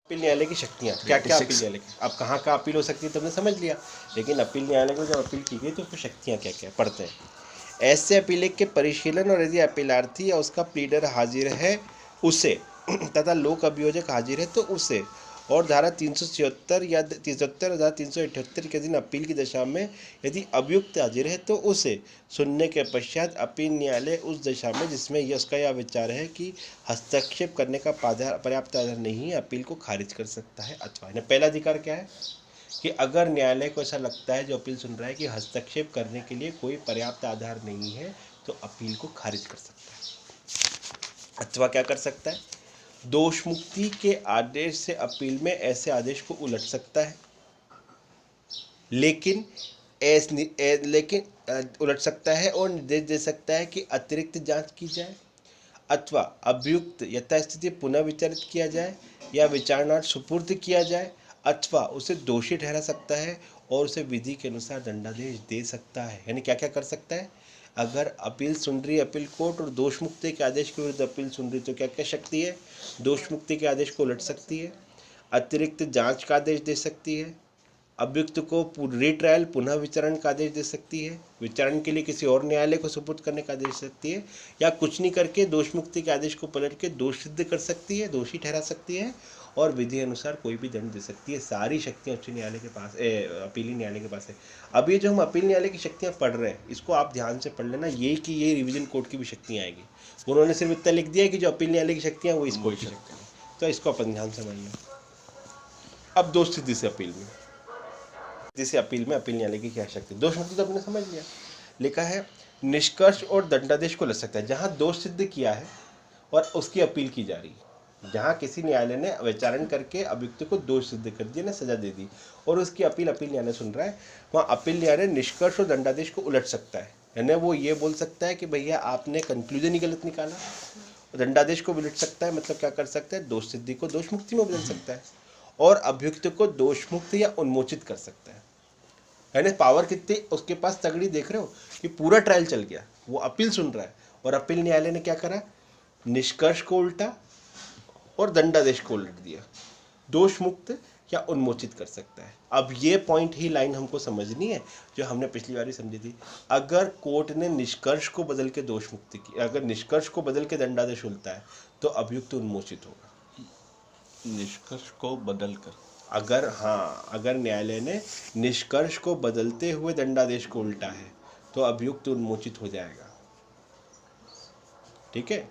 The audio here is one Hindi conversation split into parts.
अपील न्यायालय की शक्तियाँ क्या क्या अपील न्यायालय की, अब कहाँ का अपील हो सकती है तुमने समझ लिया, लेकिन अपील न्यायालय को जब अपील की गई तो उसमें शक्तियाँ क्या क्या पढ़ते हैं। ऐसे अपील के परिशीलन और यदि अपीलार्थी या उसका प्लीडर हाजिर है उसे तथा लोक अभियोजक हाजिर है तो उसे, और धारा 376 या 378 के दिन अपील की दशा में यदि अभियुक्त हाजिर है तो उसे सुनने के पश्चात अपील न्यायालय उस दशा में जिसमें उसका यह विचार है कि हस्तक्षेप करने का पर्याप्त आधार नहीं है अपील को खारिज कर सकता है। अथवा पहला अधिकार क्या है कि अगर न्यायालय को ऐसा लगता है जो अपील सुन रहा है कि हस्तक्षेप करने के लिए कोई पर्याप्त आधार नहीं है तो अपील को खारिज कर सकता है। अथवा क्या कर सकता है, दोष मुक्ति के आदेश से अपील में ऐसे आदेश को उलट सकता है, लेकिन उलट सकता है और निर्देश दे सकता है कि अतिरिक्त जांच की जाए अथवा अभियुक्त यथास्थिति पुनः विचारित किया जाए या विचारणार्थ सुपुर्द किया जाए अथवा उसे दोषी ठहरा सकता है और उसे विधि के अनुसार दंडादेश दे सकता है। यानी क्या क्या कर सकता है, अगर अपील सुन रही अपील कोर्ट और दोष मुक्ति के आदेश के विरुद्ध अपील सुन रही तो क्या क्या शक्ति है, दोष मुक्ति के आदेश को उलट सकती है, अतिरिक्त जांच का आदेश दे सकती है, अभियुक्त को रीट्रायल पुनः विचारण का आदेश दे सकती है, विचारण के लिए किसी और न्यायालय को सुपुर्द करने का आदेश दे सकती है, या कुछ नहीं करके दोष मुक्ति के आदेश को पलट के दोष सिद्ध कर सकती है, दोषी ठहरा सकती है और विधि अनुसार कोई भी दंड दे सकती है। सारी शक्तियाँ उच्च न्यायालय के पास अपीली न्यायालय के पास है। अब ये जो हम अपील न्यायालय की शक्तियाँ पढ़ रहे हैं इसको आप ध्यान से पढ़ लेना, ये कि ये रिवीजन कोर्ट की भी शक्तियाँ आएगी। उन्होंने सिर्फ इतना लिख दिया कि जो अपील न्यायालय की शक्तियाँ वो इस कोर्ट की शक्तियाँ, तो इसको अपन ध्यान से समझना। अब दोष सिद्धि से अपील में, जिसे अपील में अपील न्यायालय की क्या शक्ति, दोष मुक्ति तो आपने समझ लिया, लिखा है निष्कर्ष और दंडादेश को लग सकता है जहां दोष सिद्ध किया है और उसकी अपील की जा रही है। जहां किसी न्यायालय ने विचारण करके अभियुक्त को दोष सिद्ध कर दिया, ने सजा दे दी और उसकी अपील न्यायालय सुन रहा है, वहाँ अपील न्यायालय निष्कर्ष और दंडादेश को उलट सकता है। यानी वो ये बोल सकता है कि भैया आपने कंक्लूजन ही गलत निकाला, दंडादेश को उलट सकता है, मतलब क्या कर सकता है, दोष सिद्धि को दोष मुक्ति में बदल सकता है और अभियुक्त को दोष मुक्त या उन्मोचित कर सकता है। यानी पावर कितनी उसके पास तगड़ी, देख रहे हो कि पूरा ट्रायल चल गया, वो अपील सुन रहा है और अपील न्यायालय ने क्या करा, निष्कर्ष को उल्टा और दंडादेश को उलट दिया, दोष मुक्त या उन्मोचित कर सकता है। अब ये पॉइंट ही लाइन हमको समझनी है जो हमने पिछली बार ही समझी थी। अगर कोर्ट ने निष्कर्ष को बदल के दोष मुक्ति की, अगर निष्कर्ष को बदल के दंडादेश उल्टा है तो अभियुक्त उन्मोचित होगा। निष्कर्ष को बदल कर, अगर न्यायालय ने निष्कर्ष को बदलते हुए दंडादेश को उल्टा है तो अभियुक्त उन्मोचित हो जाएगा, ठीक है,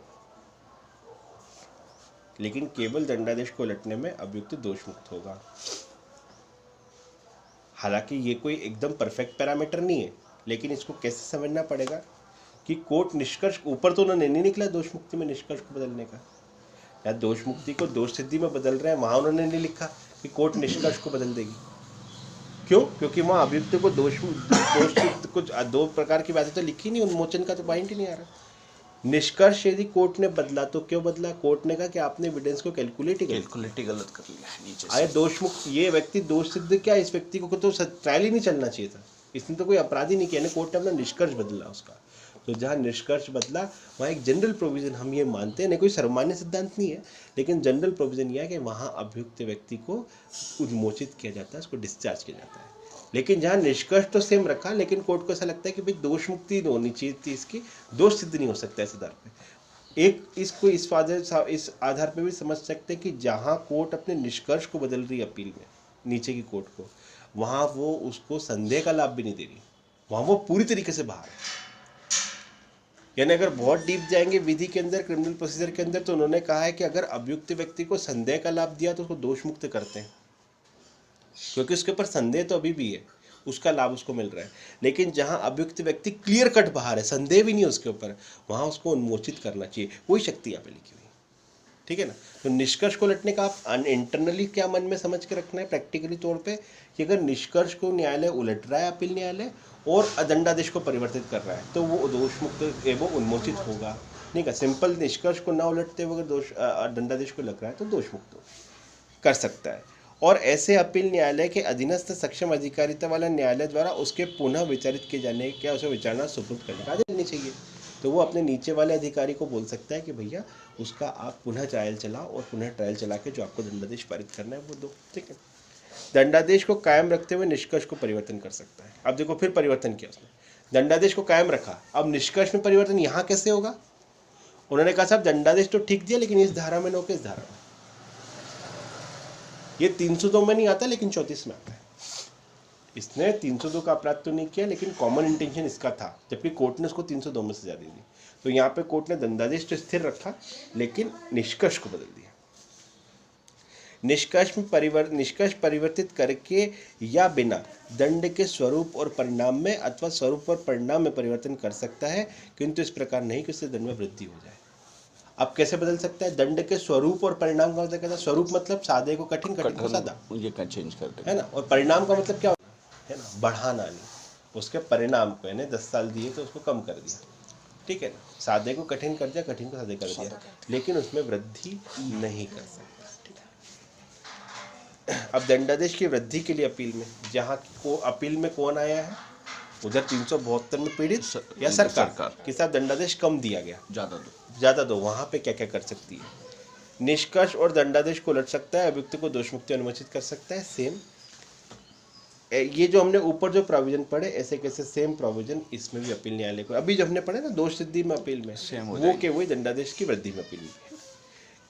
लेकिन केवल दंडादेश को उलटने में अभियुक्त दोष मुक्त होगा। हालांकि ये कोई एकदम परफेक्ट पैरामीटर नहीं है, लेकिन इसको कैसे समझना पड़ेगा कि कोर्ट निष्कर्ष, ऊपर तो उन्होंने नहीं निकला दोष मुक्ति में निष्कर्ष को बदलने का, या दोष मुक्ति को दोष सिद्धि में बदल रहे हैं, वहां उन्होंने नहीं लिखा कि कोर्ट निष्कर्ष को बदल देगी। क्यों? क्योंकि वहां अभियुक्त को दोष कुछ दो प्रकार की बातें तो लिखी नहीं, उन्मोचन का तो पॉइंट ही नहीं आ रहा। निष्कर्ष यदि कोर्ट ने बदला तो क्यों बदला, कोर्ट ने कहा कि आपने एविडेंस को कैलकुलेट ही गलत कर लिया है नीचे आए दोष मुक्त, ये व्यक्ति दोष सिद्ध, क्या इस व्यक्ति को तो ट्रायल ही नहीं चलना चाहिए था, इसने तो कोई अपराध ही नहीं किया, कोर्ट ने अपना निष्कर्ष बदला उसका। तो जहाँ निष्कर्ष बदला वहाँ एक जनरल प्रोविज़न हम ये मानते हैं, नहीं कोई सर्वमान्य सिद्धांत नहीं है, लेकिन जनरल प्रोविज़न यह है कि वहाँ अभियुक्त व्यक्ति को उन्मोचित किया जाता है, उसको डिस्चार्ज किया जाता है। लेकिन जहाँ निष्कर्ष तो सेम रखा, लेकिन कोर्ट को ऐसा लगता है कि भाई दोष मुक्ति होनी चाहिए थी, इसकी दोष सिद्ध नहीं हो सकता इस आधार पे। एक इसको इस आधार पे भी समझ सकते हैं कि जहाँ कोर्ट अपने निष्कर्ष को बदल रही है अपील में, नीचे की कोर्ट को, वहाँ वो उसको संदेह का लाभ भी नहीं दे रही, वहाँ वो पूरी तरीके से बाहर है। यानी अगर बहुत डीप जाएंगे विधि के अंदर, क्रिमिनल प्रोसीजर के अंदर, तो उन्होंने कहा है कि अगर अभियुक्त व्यक्ति को संदेह का लाभ दिया तो उसको दोष मुक्त करते हैं, क्योंकि उसके ऊपर संदेह तो अभी भी है, उसका लाभ उसको मिल रहा है। लेकिन जहां अभियुक्त व्यक्ति क्लियर कट बाहर है, संदेह भी नहीं उसके ऊपर, वहां उसको उन्मोचित करना चाहिए, वही शक्ति यहाँ पे लिखी हुई, ठीक है ना। तो निष्कर्ष को लटने का आप इंटरनली क्या मन में समझ के रखना है प्रैक्टिकली तौर पे कि अगर निष्कर्ष को न्यायालय उलट रहा है, अपील न्यायालय, और दंडादेश को परिवर्तित कर रहा है, तो वो दोष मुक्त एवं उन्मोचित होगा। नहीं का सिंपल निष्कर्ष को ना उलटते हुए अगर दोष दंडादेश को लग रहा है तो दोष मुक्त कर सकता है। और ऐसे अपील न्यायालय के अधीनस्थ सक्षम अधिकारिता वाला न्यायालय द्वारा उसके पुनः विचारित किए जाने क्या उसे विचारणा सुपुर्द करने का आदेश देनी चाहिए। तो वो अपने नीचे वाले अधिकारी को बोल सकता है कि भैया उसका आप पुनः ट्रायल चलाओ और पुनः ट्रायल चला के जो आपको दंडादेश पारित करना है वो दो। ठीक है। दंडादेश को कायम रखते हुए निष्कर्ष को परिवर्तन कर सकता है। अब देखो फिर परिवर्तन किया उसने, दंडादेश को कायम रखा, अब निष्कर्ष में परिवर्तन यहाँ कैसे होगा? उन्होंने कहा साहब दंडादेश तो ठीक दिया लेकिन इस धारा में न हो के इस धारा में। ये 302 में नहीं आता लेकिन 34 में आता है। इसने 302 का अपराध तो नहीं किया लेकिन कॉमन इंटेंशन इसका था, जबकि कोर्ट ने उसको 302 में सजा दे दी। तो यहाँ पे कोर्ट ने दंडादेश तो स्थिर रखा लेकिन निष्कर्ष को बदल दिया। निष्कर्ष परिवर्तित करके या बिना दंड के स्वरूप और परिणाम में अथवा स्वरूप और परिणाम में परिवर्तन कर सकता है, किंतु इस प्रकार नहीं कि उससे दंड में वृद्धि हो जाए। अब कैसे बदल सकता है? दंड के स्वरूप और परिणाम का मतलब क्या था? स्वरूप मतलब सादे को कठिन, कठिन को सादा, ये का चेंज कर दे है ना। और परिणाम का मतलब क्या है ना, बढ़ाना नहीं, उसके परिणाम को, यानी 10 साल दिए तो उसको कम कर दिया। ठीक है ना, सादे को कठिन कर दिया, कठिन को सादे कर दिया, लेकिन उसमें वृद्धि नहीं कर सकता। अब दंडादेश की वृद्धि के लिए अपील में, जहाँ को अपील में कौन आया है? उधर 372 में पीड़ित या सरकार के साथ दंडादेश कम दिया गया, ज़्यादा दो, वहाँ पे क्या क्या कर सकती है? निष्कर्ष और दंडादेश को उलट सकता है, अभियुक्त को दोष मुक्ति अनुमोचित कर सकता है। सेम ये जो हमने ऊपर जो प्रोविजन पढ़े, ऐसे कैसे सेम प्रोविजन इसमें भी अपील न्यायालय को, अभी जब हमने पढ़े ना दोष सिद्धि में अपील में, वो के वही दंडादेश की वृद्धि में अपील में।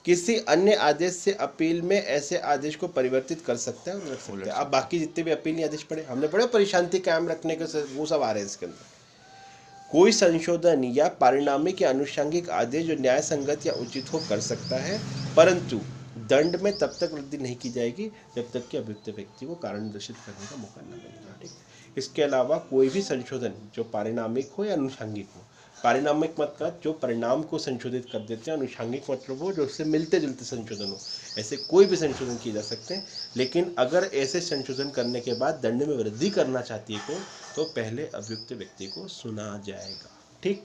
किसी अन्य आदेश से अपील में ऐसे आदेश को परिवर्तित कर सकता है और रख सकता है। अब बाकी जितने भी अपील आदेश पढ़े हमने पढ़े, परिशांति कायम रखने के वो सब आ रहे हैं इसके अंदर। कोई संशोधन या पारिणामिक या अनुषंगिक आदेश जो न्याय संगत या उचित हो कर सकता है, परंतु दंड में तब तक वृद्धि नहीं की जाएगी जब तक कि अभियुक्त व्यक्ति को कारण दूषित करने का मौका न मिलेगा। ठीक। इसके अलावा कोई भी संशोधन जो पारिणामिक हो या अनुषंगिक हो, पारिणामिक मतलब जो परिणाम को संशोधित कर देते हैं, अनुषंगिक मतलब वो जो उससे मिलते जुलते संशोधन हो, ऐसे कोई भी संशोधन किए जा सकते हैं। लेकिन अगर ऐसे संशोधन करने के बाद दंड में वृद्धि करना चाहती है कोई, तो पहले अभियुक्त व्यक्ति को सुना जाएगा। ठीक।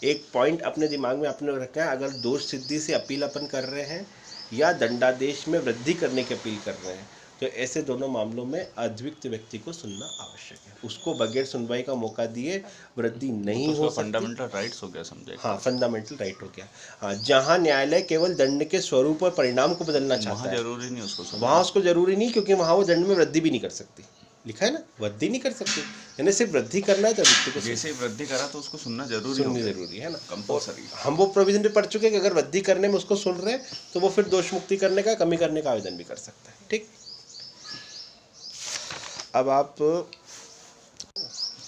एक पॉइंट अपने दिमाग में आपने रखा है, अगर दोष सिद्धि से अपील अपन कर रहे हैं या दंडादेश में वृद्धि करने की अपील कर रहे हैं, तो ऐसे दोनों मामलों में अभियुक्त व्यक्ति को सुनना आवश्यक है। उसको बगैर सुनवाई का मौका दिए वृद्धि नहीं हो सकती। फंडामेंटल राइट्स हो गया, समझे? हाँ, फंडामेंटल राइट हो गया। हाँ, जहाँ न्यायालय केवल दंड के स्वरूप और परिणाम को बदलना चाहता है, जरूरी नहीं उसको, वहाँ उसको जरूरी नहीं, क्योंकि वहाँ वो दंड में वृद्धि भी नहीं कर सकती। लिखा है ना, वृद्धि नहीं कर सकती, यानी सिर्फ वृद्धि करना है तो व्यक्ति को जैसे ही वृद्धि करा तो उसको सुनना जरूरी है ना, कंपल्सरी। हम वो प्रोविजन भी पढ़ चुके हैं कि अगर वृद्धि करने में उसको सुन रहे हैं तो वो फिर दोष मुक्ति करने का, कमी करने का आवेदन भी कर सकता है। ठीक। अब आप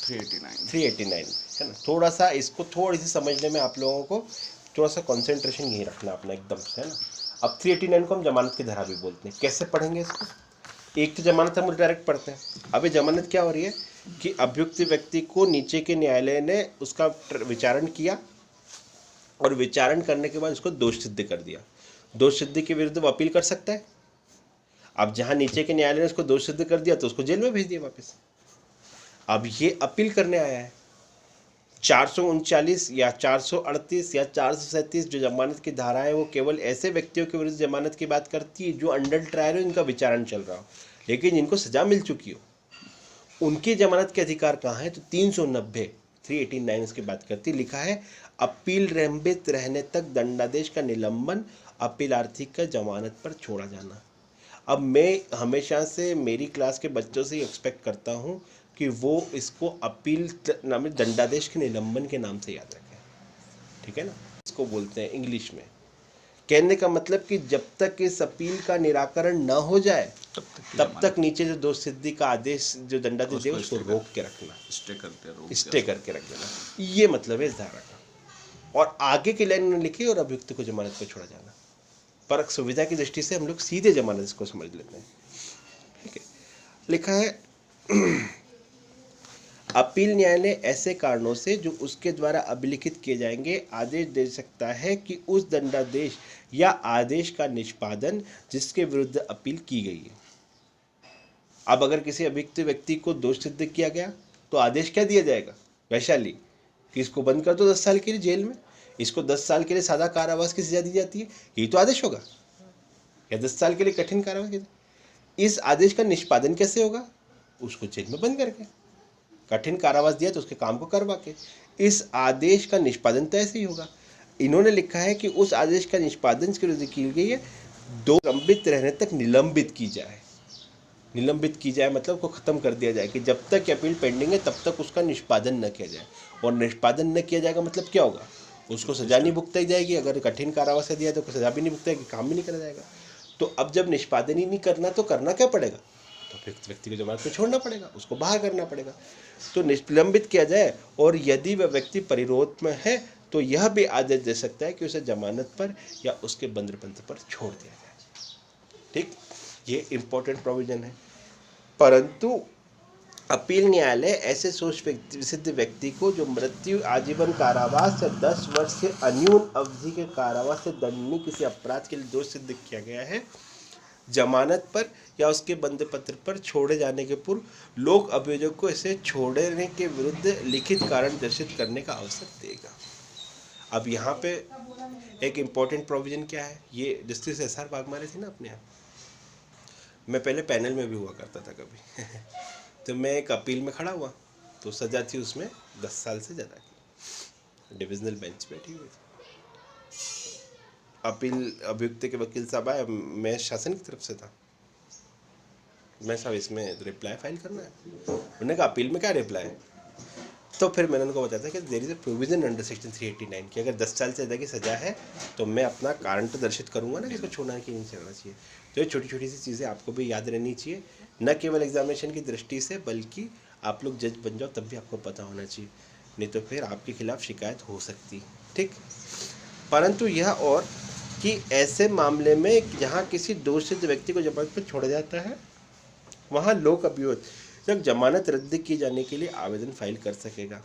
389 है ना, थोड़ा सा इसको थोड़ी सी समझने में आप लोगों को थोड़ा सा कंसंट्रेशन यही रखना अपना एकदम से, है ना। अब 389 को हम जमानत की धारा भी बोलते हैं। कैसे पढ़ेंगे इसको? एक तो जमानत हम डायरेक्ट पढ़ते हैं। अभी जमानत क्या हो रही है कि अभियुक्त व्यक्ति को नीचे के न्यायालय ने उसका विचारण किया और विचारण करने के बाद उसको दोष सिद्ध कर दिया। दोष सिद्धि के विरुद्ध वो अपील कर सकता है। अब जहाँ नीचे के न्यायालय ने उसको दोष सिद्ध कर दिया तो उसको जेल में भेज दिया वापस। अब ये अपील करने आया है। 439 या 438 या 437 जो जमानत की धारा है वो केवल ऐसे व्यक्तियों के विरुद्ध जमानत की बात करती है जो अंडर ट्रायल हो, इनका विचारण चल रहा हो, लेकिन जिनको सजा मिल चुकी हो। उनकी जमानत के अधिकार कहाँ है? तो 389 इसकी बात करती, लिखा है अपील लंबित रहने तक दंडादेश का निलंबन, अपीलार्थी का जमानत पर छोड़ा जाना। अब मैं हमेशा से मेरी क्लास के बच्चों से एक्सपेक्ट करता हूँ कि वो इसको अपील नाम दंडादेश के निलंबन के नाम से याद रखें। ठीक है ना, इसको बोलते हैं इंग्लिश में। कहने का मतलब कि जब तक इस अपील का निराकरण न हो जाए तब तक नीचे जो दोष सिद्धि का आदेश जो दंडादेश दे उसको रोक के रखना, स्टे करके रख देना, ये मतलब है इस धारा का। और आगे की लाइन में लिखी और अभियुक्त को जमानत पर छोड़ा जाना। परख सुविधा की दृष्टि से हम लोग सीधे जमानत को समझ लेते हैं। ठीक है, लिखा है अपील न्यायालय ऐसे कारणों से जो उसके द्वारा अभिलिखित किए जाएंगे आदेश दे सकता है कि उस दंडादेश या आदेश का निष्पादन जिसके विरुद्ध अपील की गई है। अब अगर किसी अभियुक्त व्यक्ति को दोष सिद्ध किया गया तो आदेश क्या दिया जाएगा? वैशाली कि इसको बंद कर दो 10 साल के लिए जेल में, इसको 10 साल के लिए सादा कारावास की सजा दी जाती है, यही तो आदेश होगा, या 10 साल के लिए कठिन कारावास की। इस आदेश का निष्पादन कैसे होगा? उसको जेल में बंद करके। कठिन कारावास दिया तो उसके काम को करवा के। इस आदेश का निष्पादन तो ऐसे ही होगा। इन्होंने लिखा है कि उस आदेश का निष्पादन की विरोध की गई है, दो लंबित रहने तक निलंबित की जाए। निलंबित की जाए मतलब को ख़त्म कर दिया जाए कि जब तक अपील पेंडिंग है तब तक उसका निष्पादन न किया जाए। और निष्पादन न किया जाएगा मतलब क्या होगा, उसको सजा नहीं भुगताई जाएगी। अगर कठिन कारावास दिया तो सजा भी नहीं भुगताएगी, काम भी नहीं करा जाएगा। तो अब जब निष्पादन ही नहीं करना तो करना क्या पड़ेगा, तो व्यक्ति को जमानत पे छोड़ना पड़ेगा, उसको बाहर करना पड़ेगा। तो निलंबित किया जाए, और यदि वह व्यक्ति परिरोध में है तो यह भी आदेश दे सकता है कि उसे जमानत पर या उसके बंदरबंद पर छोड़ दिया जाए। ठीक, ये इंपॉर्टेंट प्रोविजन है। परंतु अपील न्यायालय ऐसे विशिष्ट व्यक्ति को जो मृत्यु, आजीवन कारावास या 10 वर्ष से अन्यून अवधि के कारावास से दंडनीय किसी अपराध के लिए दोष सिद्ध किया गया है, जमानत पर या उसके बंद पत्र पर छोड़े जाने के पूर्व लोक अभियोजक को इसे छोड़ने के विरुद्ध लिखित कारण दर्शित करने का अवसर देगा। अब यहाँ पे एक इम्पॉर्टेंट प्रोविजन क्या है, ये जस्टिस SR वाघमारे थी ना अपने यहाँ, मैं पहले पैनल में भी हुआ करता था कभी तो मैं एक अपील में खड़ा हुआ तो सज़ा थी उसमें 10 साल से ज़्यादा की, डिविजनल बेंच बैठी हुई थी। अपील अभियुक्त के वकील साहब आए, मैं शासन की तरफ से था, मैं साहब इसमें रिप्लाई फाइल करना है। उन्होंने कहा अपील में क्या रिप्लाई है, तो फिर मैंने उनको बताया था कि there is a provision under section 389 कि अगर 10 साल से ज़्यादा की सज़ा है तो मैं अपना कारण तो दर्शित करूँगा ना कि इसको छोड़ना कि नहीं छोड़ना चाहिए। तो ये छोटी छोटी सी चीज़ें आपको भी याद रहनी चाहिए, न केवल एग्जामिनेशन की दृष्टि से बल्कि आप लोग जज बन जाओ तब भी आपको पता होना चाहिए, नहीं तो फिर आपके खिलाफ शिकायत हो सकती है। ठीक, परंतु यह और कि ऐसे मामले में जहाँ किसी दोषित व्यक्ति को जमानत पर छोड़ा जाता है वहाँ लोक अभियोजक जमानत रद्द किए जाने के लिए आवेदन फाइल कर सकेगा।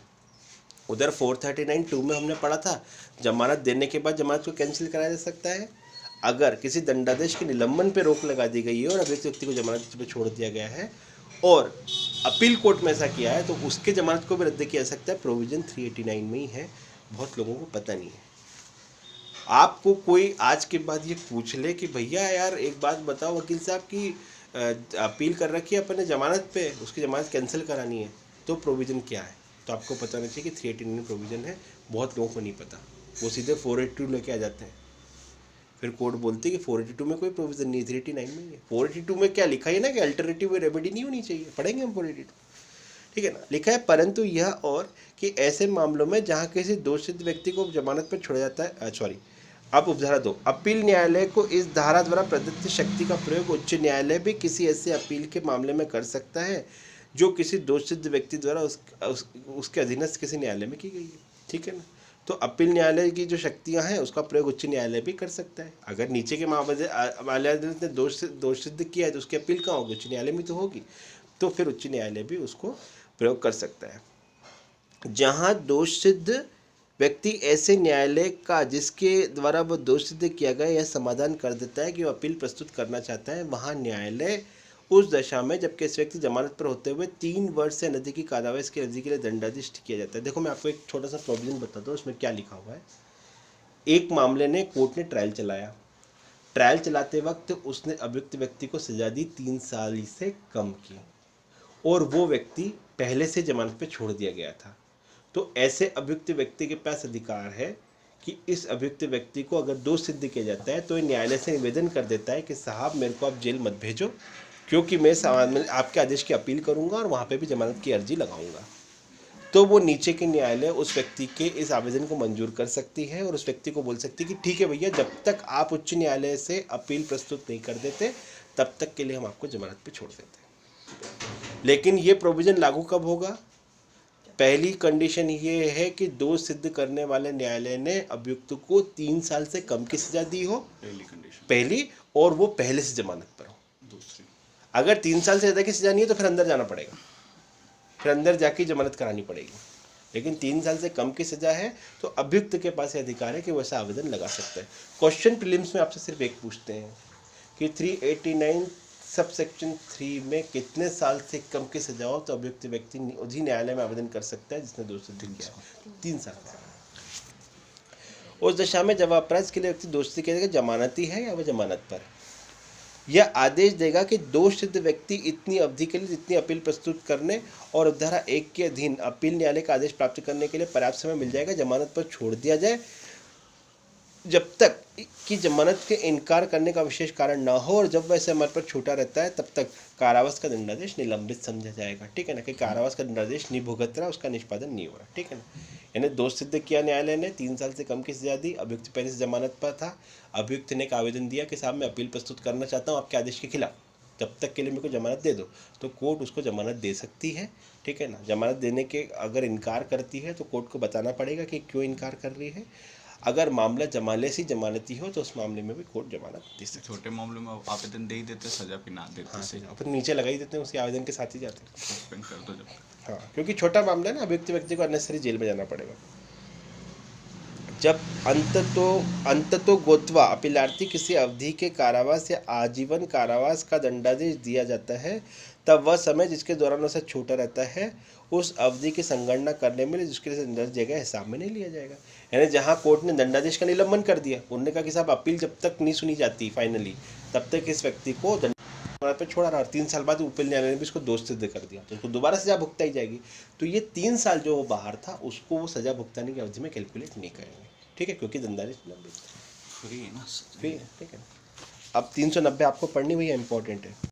उधर 439(2) में हमने पढ़ा था जमानत देने के बाद जमानत को कैंसिल कराया जा सकता है अगर किसी दंडादेश के निलंबन पर रोक लगा दी गई है और अभियुक्त व्यक्ति को जमानत पर छोड़ दिया गया है और अपील कोर्ट में ऐसा किया है तो उसके जमानत को भी रद्द किया जा सकता है। प्रोविजन 389 में ही है, बहुत लोगों को पता नहीं है। आपको कोई आज के बाद ये पूछ ले कि भैया यार एक बात बताओ वकील साहब की अपील कर रखी है अपने जमानत पे, उसकी जमानत कैंसिल करानी है, तो प्रोविज़न क्या है, तो आपको पता नहीं चाहिए कि 389 प्रोविज़न है। बहुत लोगों को नहीं पता, वो सीधे 482 लेके आ जाते हैं। फिर कोर्ट बोलती है कि 482 में कोई प्रोविज़न नहीं, 389 में ही है। 482 में क्या लिखा है ना कि अल्टरनेटिव रेमेडी नहीं होनी चाहिए, पढ़ेंगे हम 482, ठीक है ना, लिखा है। परंतु यह और कि ऐसे मामलों में जहाँ किसी दोषित व्यक्ति को जमानत पर छोड़ा जाता है, अब उपधारा 2, अपील न्यायालय को इस धारा द्वारा प्रदत्त शक्ति का प्रयोग उच्च न्यायालय भी किसी ऐसे अपील के मामले में कर सकता है जो किसी दोषित व्यक्ति द्वारा उसके अधीनस्थ किसी न्यायालय में की गई है। ठीक है ना, तो अपील न्यायालय की जो शक्तियां हैं उसका प्रयोग उच्च न्यायालय भी कर सकता है। अगर नीचे के न्यायालय ने दोष सिद्ध किया है तो उसकी अपील कहाँ होगी, उच्च न्यायालय में तो होगी, तो फिर उच्च न्यायालय भी उसको प्रयोग कर सकता है। जहाँ दोष सिद्ध व्यक्ति ऐसे न्यायालय का जिसके द्वारा वो दोष सिद्ध किया गया यह समाधान कर देता है कि वो अपील प्रस्तुत करना चाहता है, वहाँ न्यायालय उस दशा में जबकि इस व्यक्ति जमानत पर होते हुए 3 वर्ष से अधिक की कारावास की अवधि के लिए दंडादेश किया जाता है। देखो मैं आपको एक छोटा सा प्रोविजन बताता हूँ, उसमें क्या लिखा हुआ है। एक मामले ने कोर्ट ने ट्रायल चलाया, ट्रायल चलाते वक्त उसने अभियुक्त व्यक्ति को सजा दी 3 साल से कम की और वो व्यक्ति पहले से जमानत पर छोड़ दिया गया था। तो ऐसे अभियुक्त व्यक्ति के पास अधिकार है कि इस अभियुक्त व्यक्ति को अगर दोष सिद्ध किया जाता है तो ये न्यायालय से निवेदन कर देता है कि साहब मेरे को आप जेल मत भेजो, क्योंकि मैं आपके आदेश की अपील करूंगा और वहाँ पे भी जमानत की अर्जी लगाऊंगा। तो वो नीचे के न्यायालय उस व्यक्ति के इस आवेदन को मंजूर कर सकती है और उस व्यक्ति को बोल सकती है कि ठीक है भैया, जब तक आप उच्च न्यायालय से अपील प्रस्तुत नहीं कर देते तब तक के लिए हम आपको जमानत पर छोड़ देते हैं। लेकिन ये प्रोविज़न लागू कब होगा, पहली कंडीशन ये है कि दोष सिद्ध करने वाले न्यायालय ने अभियुक्त को 3 साल से कम की सजा दी हो, पहली कंडीशन, पहली, और वो पहले से जमानत पर हो। दूसरी, अगर 3 साल से ज़्यादा की सजा नहीं है तो फिर अंदर जाना पड़ेगा, फिर अंदर जाके जमानत करानी पड़ेगी। लेकिन 3 साल से कम की सजा है तो अभियुक्त के पास ये अधिकार है कि वो ऐसा आवेदन लगा सकता है। क्वेश्चन प्रीलिम्स में आपसे सिर्फ एक पूछते हैं कि 389 सब सेक्शन 3 में कितने साल से कम की सजा हो तो अभियुक्त व्यक्ति उसी न्यायालय में आवेदन कर सकता है जिसने दोष सिद्ध किया है, 3 साल। उस दशा में जब अपराध के लिए व्यक्ति दोषी किया जाएगा, जमानती है या वह जमानत पर, यह आदेश देगा कि दोष सिद्ध व्यक्ति इतनी अवधि के लिए जितनी अपील प्रस्तुत करने और धारा 1 के अधीन अपील न्यायालय का आदेश प्राप्त करने के लिए पर्याप्त समय मिल जाएगा, जमानत पर छोड़ दिया जाए जब तक कि जमानत के इनकार करने का विशेष कारण ना हो और जब वैसे हमारे पर छूटा रहता है तब तक कारावास का दंडादेश निलंबित समझा जाएगा। ठीक है ना, कि कारावास का दंडादेश नहीं भुगत रहा, उसका निष्पादन नहीं हो रहा। ठीक है ना, यानी दोष सिद्ध किया न्यायालय ने, 3 साल से कम की सजा दी। अभियुक्त पहले से जमानत पर था। अभियुक्त ने एक आवेदन दिया कि साहब मैं अपील प्रस्तुत करना चाहता हूँ आपके आदेश के खिलाफ, तब तक के लिए मेरे को जमानत दे दो। तो कोर्ट उसको जमानत दे सकती है। ठीक है ना, जमानत देने के अगर इनकार करती है तो कोर्ट को बताना पड़ेगा कि क्यों इनकार कर रही है। अगर मामला जमाले से जमानती हो तो उस मामले में भी कोर्ट जमानत दे सकती है। छोटे मामलों में आवेदन दे ही देते, सजा भी ना देते, हाँ, सही अपन नीचे लगा ही देते हैं, उसके आवेदन के साथ ही जाते हैं। सस्पेंड कर दो जब तक। हाँ, क्योंकि छोटा मामला है ना, अभियुक्त व्यक्ति को अननेसरी जेल में जाना पड़ेगा। जब अंततो गोत्वा अपीलार्थी किसी अवधि के कारावास या आजीवन कारावास का दंडादेश दिया जाता है, तब वह समय जिसके दौरान उसे छूटा रहता है उस अवधि की संगणना करने में जिसके लिए दंडादेश जगह हिसाब में नहीं लिया जाएगा। यानी जहाँ कोर्ट ने दंडादेश का निलंबन कर दिया, उन्होंने कहा कि साहब अपील जब तक नहीं सुनी जाती फाइनली, तब तक इस व्यक्ति को पे छोड़ा रहा, और 3 साल बाद अपील न्यायालय ने भी इसको दोष सिद्ध कर दिया, तो उसको दोबारा सजा भुगताई जाएगी। तो ये 3 साल जो वो बाहर था उसको वो सजा भुगताने की अवधि में कैलकुलेट नहीं करेंगे। ठीक है, क्योंकि दंडादेश निलंबित फ्री है ना, है। ठीक है, अब 390 आपको पढ़नी हुई है, इंपॉर्टेंट है।